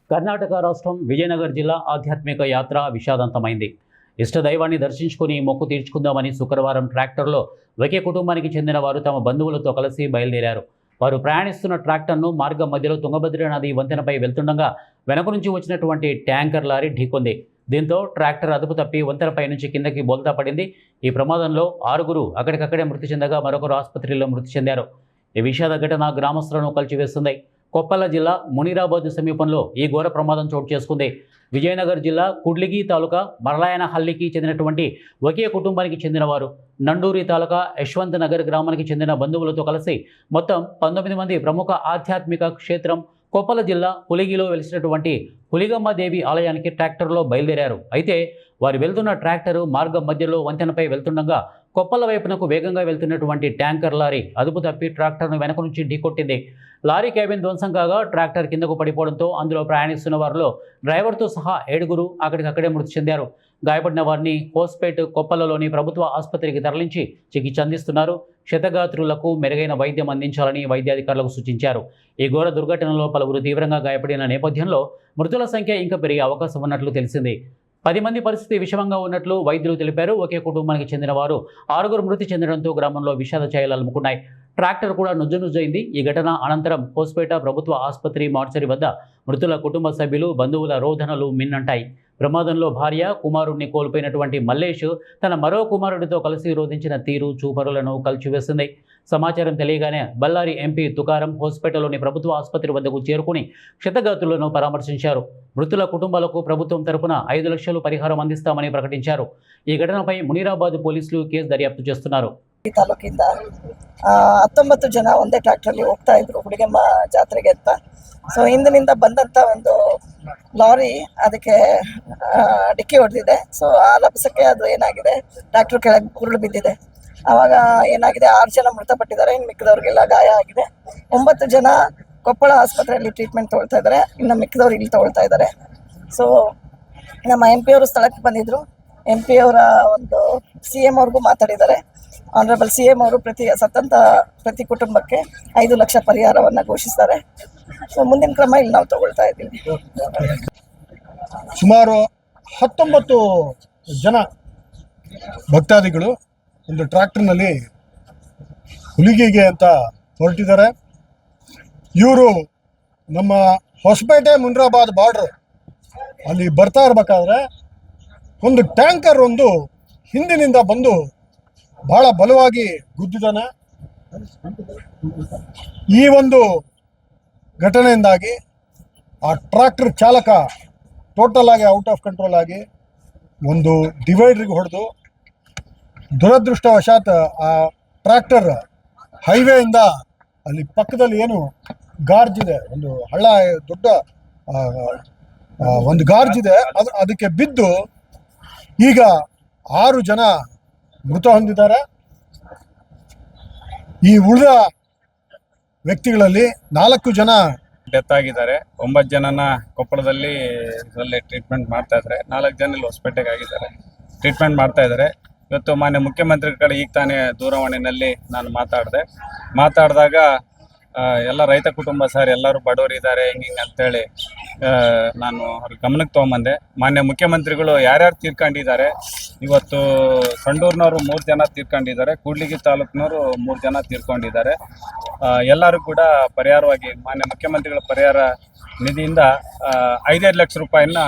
కర్ణాటక రాష్ట్రం విజయనగరం జిల్లా ఆధ్యాత్మిక యాత్ర విషాదంతమైంది. ఇష్టదైవాన్ని దర్శించుకుని మొక్కు తీర్చుకుందామని శుక్రవారం ట్రాక్టర్లో ఒకే కుటుంబానికి చెందిన వారు తమ బంధువులతో కలిసి బయలుదేరారు. వారు ప్రయాణిస్తున్న ట్రాక్టర్ను మార్గం మధ్యలో తుంగభద్ర నది వంతెనపై వెళ్తుండగా వెనక నుంచి వచ్చినటువంటి ట్యాంకర్ లారీ ఢీకొంది. దీంతో ట్రాక్టర్ అదుపు తప్పి వంతెనపై నుంచి కిందకి బోల్తా పడింది. ఈ ప్రమాదంలో 6 అక్కడికక్కడే మృతి చెందగా మరొకరు ఆసుపత్రిలో మృతి చెందారు. ఈ విషాద ఘటన గ్రామస్తులను కలిచివేస్తుంది. కొప్పల జిల్లా మునిరాబాద్ సమీపంలో ఈ ఘోర ప్రమాదం చోటు చేసుకుంది. విజయనగరం జిల్లా కుడ్లిగి తాలూకా మరలాయనహల్లికి చెందినటువంటి ఒకే కుటుంబానికి చెందినవారు నండూరి తాలూకా యశ్వంత్ నగర్ గ్రామానికి చెందిన బంధువులతో కలిసి మొత్తం 19 మంది ప్రముఖ ఆధ్యాత్మిక క్షేత్రం కొప్పల జిల్లా పులిగిలో వెలిసినటువంటి పులిగమ్మ దేవి ఆలయానికి ట్రాక్టర్లో బయలుదేరారు. అయితే వారు వెళ్తున్న ట్రాక్టరు మార్గం మధ్యలో వంతెనపై వెళ్తుండగా కొప్పల వైపునకు వేగంగా వెళ్తున్నటువంటి ట్యాంకర్ లారీ అదుపు తప్పి ట్రాక్టర్ను వెనక నుంచి ఢీకొట్టింది. లారీ క్యాబిన్ ధ్వంసం కాగా ట్రాక్టర్ కిందకు పడిపోవడంతో అందులో ప్రయాణిస్తున్న వారిలో డ్రైవర్తో సహా 7 అక్కడికక్కడే మృతి చెందారు. గాయపడిన వారిని హోస్పేట్ కొప్పలలోని ప్రభుత్వ ఆసుపత్రికి తరలించి చికిత్స అందిస్తున్నారు. క్షతగాత్రులకు మెరుగైన వైద్యం అందించాలని వైద్యాధికారులకు సూచించారు. ఈ ఘోర దుర్ఘటనలో పలువురు తీవ్రంగా గాయపడిన నేపథ్యంలో మృతుల సంఖ్య ఇంకా పెరిగే అవకాశం ఉన్నట్లు తెలిసింది. 10 మంది పరిస్థితి విషమంగా ఉన్నట్లు వైద్యులు తెలిపారు. ఒకే కుటుంబానికి చెందిన వారు 6 మృతి చెందడంతో గ్రామంలో విషాద ఛాయలు అలుముకున్నాయి. ట్రాక్టర్ కూడా నుజ్జునుజ్జైంది. ఈ ఘటన అనంతరం హోస్పేట ప్రభుత్వ ఆసుపత్రి మార్చరీ వద్ద మృతుల కుటుంబ సభ్యులు బంధువుల రోదనలు మిన్నంటాయి. ప్రమాదంలో భార్య కుమారుడిని కోల్పోయినటువంటి మల్లేష్ తన మరో కుమారుడితో కలిసి రోధించిన తీరు చూపరులను కలిచివేసింది. సమాచారం తెలియగానే బళ్ళారి ఎంపీ తుకారం హోస్పేటలోని ప్రభుత్వ ఆసుపత్రి వద్దకు చేరుకుని క్షతగాత్రులను పరామర్శించారు. మృతుల కుటుంబాలకు ప్రభుత్వం తరపున 5 లక్షలు పరిహారం అందిస్తామని ప్రకటించారు. ఈ ఘటనపై మునీరాబాద్ పోలీసులు కేసు దర్యాప్తు చేస్తున్నారు. ತಾಲೂಕಿಂದ 19 ಜನ ಒಂದೇ ಟ್ರ್ಯಾಕ್ಟರ್ಲಿ ಹೋಗ್ತಾ ಇದ್ರು ಹುಡುಗಮ್ಮ ಜಾತ್ರೆಗೆ ಅಂತ. ಸೊ ಹಿಂದಿನಿಂದ ಬಂದಂಥ ಒಂದು ಲಾರಿ ಅದಕ್ಕೆ ಡಿಕ್ಕಿ ಹೊಡೆದಿದೆ. ಸೊ ಆ ಲಭಸಕ್ಕೆ ಅದು ಏನಾಗಿದೆ, ಟ್ರ್ಯಾಕ್ಟರ್ ಕೆಳಗೆ ಉರುಳು ಬಿದ್ದಿದೆ. ಆವಾಗ ಏನಾಗಿದೆ, 6 ಜನ ಮೃತಪಟ್ಟಿದ್ದಾರೆ. ಇನ್ನು ಮಿಕ್ಕಿದವ್ರಿಗೆಲ್ಲ ಗಾಯ ಆಗಿದೆ. 9 ಜನ ಕೊಪ್ಪಳ ಆಸ್ಪತ್ರೆಯಲ್ಲಿ ಟ್ರೀಟ್ಮೆಂಟ್ ತೊಗೊಳ್ತಾ ಇದ್ದಾರೆ. ಇನ್ನು ಮಿಕ್ಕಿದವ್ರು ಇಲ್ಲಿ ತೊಗೊಳ್ತಾ ಇದ್ದಾರೆ. ಸೊ ನಮ್ಮ MP ಅವರು ಸ್ಥಳಕ್ಕೆ ಬಂದಿದ್ದರು. MP ಅವರ ಒಂದು CM ಅವ್ರಿಗೂ ಮಾತಾಡಿದ್ದಾರೆ. ಆನರಬಲ್ CM ಅವರು ಪ್ರತಿ ಕುಟುಂಬಕ್ಕೆ 5 ಲಕ್ಷ ಪರಿಹಾರವನ್ನು ಘೋಷಿಸಿದ್ದಾರೆ. ಸೊ ಮುಂದಿನ ಕ್ರಮ ಇಲ್ಲಿ ನಾವು ತಗೊಳ್ತಾ ಇದ್ದೀವಿ. ಸುಮಾರು 19 ಜನ ಭಕ್ತಾದಿಗಳು ಒಂದು ಟ್ರ್ಯಾಕ್ಟರ್ನಲ್ಲಿ ಹುಲಿಗೆಗೆ ಅಂತ ಹೊರಟಿದ್ದಾರೆ. ಇವರು ನಮ್ಮ ಹೊಸಪೇಟೆ ಮುನಿರಾಬಾದ್ ಬಾರ್ಡ್ರ್ ಅಲ್ಲಿ ಬರ್ತಾ ಇರಬೇಕಾದ್ರೆ ಒಂದು ಟ್ಯಾಂಕರ್ ಒಂದು ಹಿಂದಿನಿಂದ ಬಂದು ಬಹಳ ಬಲವಾಗಿ ಗುದ್ದಿದ್ದಾನೆ. ಈ ಒಂದು ಘಟನೆಯಿಂದಾಗಿ ಆ ಟ್ರ್ಯಾಕ್ಟರ್ ಚಾಲಕ ಟೋಟಲ್ ಆಗಿ ಔಟ್ ಆಫ್ ಕಂಟ್ರೋಲ್ ಆಗಿ ಒಂದು ಡಿವೈಡ್ರಿಗೆ ಹೊಡೆದು, ದುರದೃಷ್ಟವಶಾತ್ ಆ ಟ್ರ್ಯಾಕ್ಟರ್ ಹೈವೇಯಿಂದ ಅಲ್ಲಿ ಪಕ್ಕದಲ್ಲಿ ಏನು ಗಾರ್ಜ್ ಇದೆ, ಒಂದು ಹಳ್ಳ, ದೊಡ್ಡ ಒಂದು ಗಾರ್ಜ್ ಇದೆ, ಅದಕ್ಕೆ ಬಿದ್ದು ಈಗ 6 ಜನ ಮೃತ ಹೊಂದಿದ್ದಾರೆ. ಈ ಉಳಿದ ವ್ಯಕ್ತಿಗಳಲ್ಲಿ 4 ಜನ ಡೆತ್ ಆಗಿದ್ದಾರೆ. 9 ಜನನ ಕೊಪ್ಪಳದಲ್ಲಿ ಟ್ರೀಟ್ಮೆಂಟ್ ಮಾಡ್ತಾ ಇದ್ದಾರೆ. 4 ಜನ ಇಲ್ಲಿ ಹೊಸಪೇಟೆಗೆ ಆಗಿದ್ದಾರೆ, ಟ್ರೀಟ್ಮೆಂಟ್ ಮಾಡ್ತಾ ಇದ್ದಾರೆ. ಇವತ್ತು ಮಾನ್ಯ ಮುಖ್ಯಮಂತ್ರಿಗಳ ಕಡೆ ಈಗ ತಾನೇ ದೂರವಾಣಿನಲ್ಲಿ ನಾನು ಮಾತಾಡಿದಾಗ ಎಲ್ಲ ರೈತ ಕುಟುಂಬ ಸರ್, ಎಲ್ಲರೂ ಬಡವರಿದ್ದಾರೆ ಹಿಂಗೆ ಅಂತೇಳಿ ನಾನು ಅವ್ರ ಗಮನಕ್ಕೆ ತೊಗೊಂಬಂದೆ. ಮಾನ್ಯ ಮುಖ್ಯಮಂತ್ರಿಗಳು ಯಾರ್ಯಾರು ತೀರ್ಕೊಂಡಿದ್ದಾರೆ, ಇವತ್ತು ಸಂಡೂರಿನವರು 3 ಜನ ತೀರ್ಕೊಂಡಿದ್ದಾರೆ, ಕೂಡ್ಲಿಗಿ ತಾಲೂಕಿನವರು 3 ಜನ ತೀರ್ಕೊಂಡಿದ್ದಾರೆ. ಎಲ್ಲರೂ ಕೂಡ ಪರಿಹಾರವಾಗಿ ಮಾನ್ಯ ಮುಖ್ಯಮಂತ್ರಿಗಳ ಪರಿಹಾರ ನಿಧಿಯಿಂದ 5 ಲಕ್ಷ ರೂಪಾಯಿನ